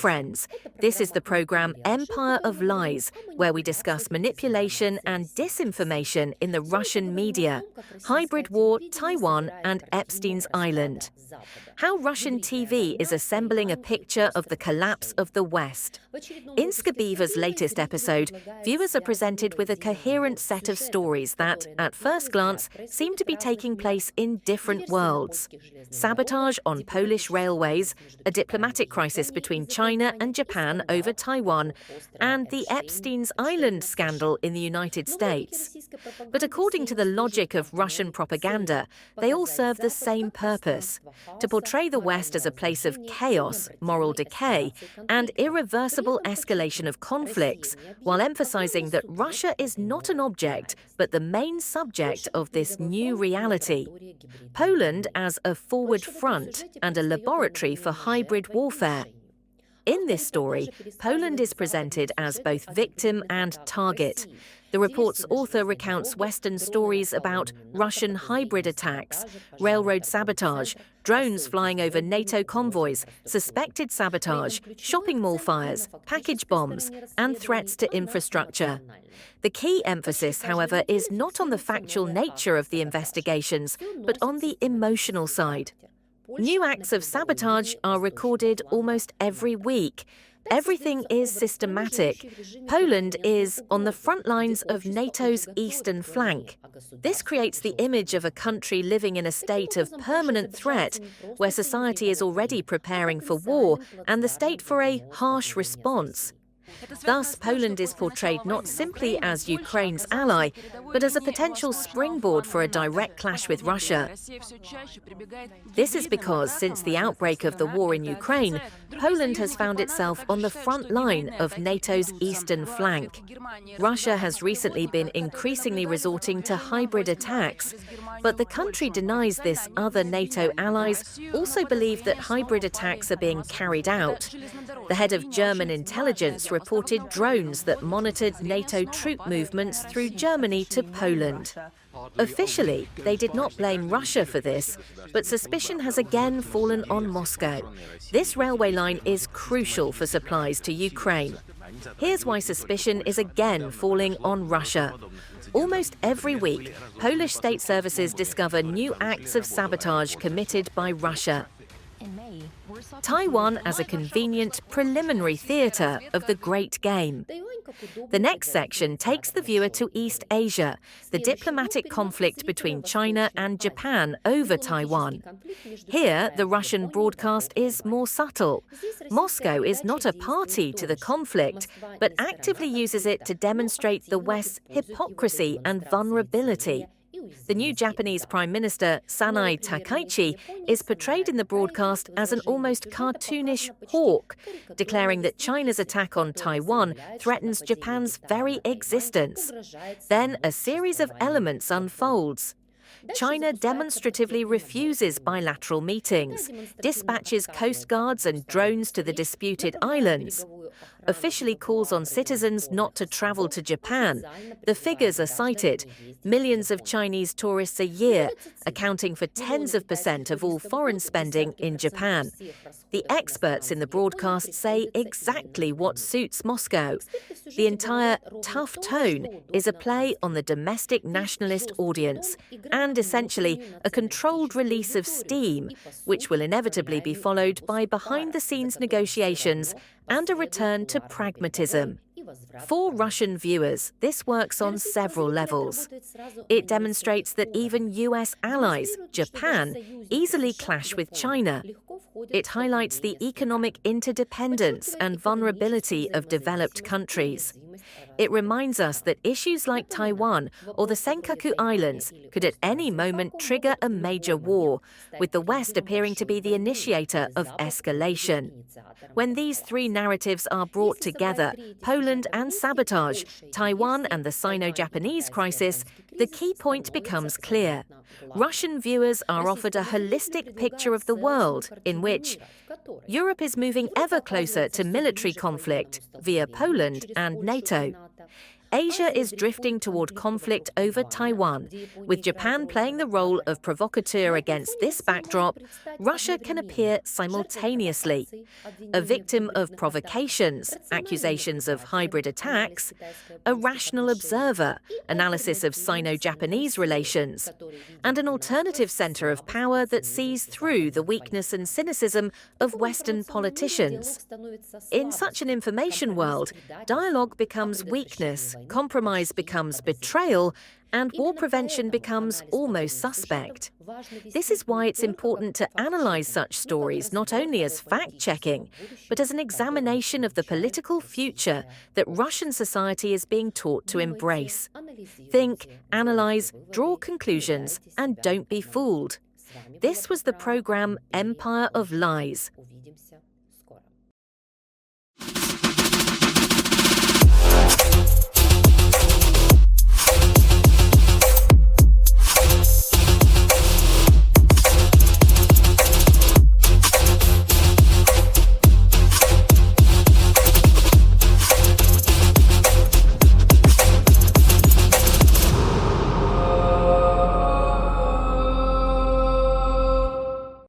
friends. This is the program Empire of Lies, where we discuss manipulation and disinformation in the Russian media, hybrid war, Taiwan, and Epstein's Island. How Russian TV is assembling a picture of the collapse of the West. In Skabeeva's latest episode, viewers are presented with a coherent set of stories that, at first glance, seem to be taking place in different worlds. Sabotage on Polish railways, a diplomatic crisis between China and Japan over Taiwan, and the Epstein's Island scandal in the United States. But according to the logic of Russian propaganda, they all serve the same purpose: to portray the West as a place of chaos, moral decay, and irreversible escalation of conflicts, while emphasizing that Russia is not an object, but the main subject of this new reality. Poland as a forward front and a laboratory for hybrid warfare. In this story, Poland is presented as both victim and target. The report's author recounts Western stories about Russian hybrid attacks, railroad sabotage, drones flying over NATO convoys, suspected sabotage, shopping mall fires, package bombs, and threats to infrastructure. The key emphasis, however, is not on the factual nature of the investigations, but on the emotional side. New acts of sabotage are recorded almost every week. Everything is systematic. Poland is on the front lines of NATO's eastern flank. This creates the image of a country living in a state of permanent threat, where society is already preparing for war and the state for a harsh response. Thus, Poland is portrayed not simply as Ukraine's ally, but as a potential springboard for a direct clash with Russia. This is because, since the outbreak of the war in Ukraine, Poland has found itself on the front line of NATO's eastern flank. Russia has recently been increasingly resorting to hybrid attacks, but the country denies this. Other NATO allies also believe that hybrid attacks are being carried out. The head of German intelligence reported drones that monitored NATO troop movements through Germany to Poland. Officially, they did not blame Russia for this, but suspicion has again fallen on Moscow. This railway line is crucial for supplies to Ukraine. Here's why suspicion is again falling on Russia. Almost every week, Polish state services discover new acts of sabotage committed by Russia. Taiwan as a convenient preliminary theatre of the Great Game. The next section takes the viewer to East Asia, the diplomatic conflict between China and Japan over Taiwan. Here, the Russian broadcast is more subtle. Moscow is not a party to the conflict, but actively uses it to demonstrate the West's hypocrisy and vulnerability. The new Japanese Prime Minister, Sanai Takaichi, is portrayed in the broadcast as an almost cartoonish hawk, declaring that China's attack on Taiwan threatens Japan's very existence. Then a series of elements unfolds. China demonstratively refuses bilateral meetings, dispatches coast guards and drones to the disputed islands, officially calls on citizens not to travel to Japan. The figures are cited: millions of Chinese tourists a year, accounting for tens of % of all foreign spending in Japan. The experts in the broadcast say exactly what suits Moscow. The entire tough tone is a play on the domestic nationalist audience and essentially a controlled release of steam, which will inevitably be followed by behind-the-scenes negotiations and a return to pragmatism. For Russian viewers, this works on several levels. It demonstrates that even US allies, Japan, easily clash with China. It highlights the economic interdependence and vulnerability of developed countries. It reminds us that issues like Taiwan or the Senkaku Islands could at any moment trigger a major war, with the West appearing to be the initiator of escalation. When these three narratives are brought together, Poland and sabotage, Taiwan and the Sino-Japanese crisis, the key point becomes clear. Russian viewers are offered a holistic picture of the world in which Europe is moving ever closer to military conflict via Poland and NATO. Asia is drifting toward conflict over Taiwan. With Japan playing the role of provocateur against this backdrop, Russia can appear simultaneously. A victim of provocations, accusations of hybrid attacks, a rational observer, analysis of Sino-Japanese relations, and an alternative centre of power that sees through the weakness and cynicism of Western politicians. In such an information world, dialogue becomes weakness, compromise becomes betrayal, and war prevention becomes almost suspect. This is why it's important to analyse such stories not only as fact-checking, but as an examination of the political future that Russian society is being taught to embrace. Think, analyse, draw conclusions, and don't be fooled. This was the programme Empire of Lies.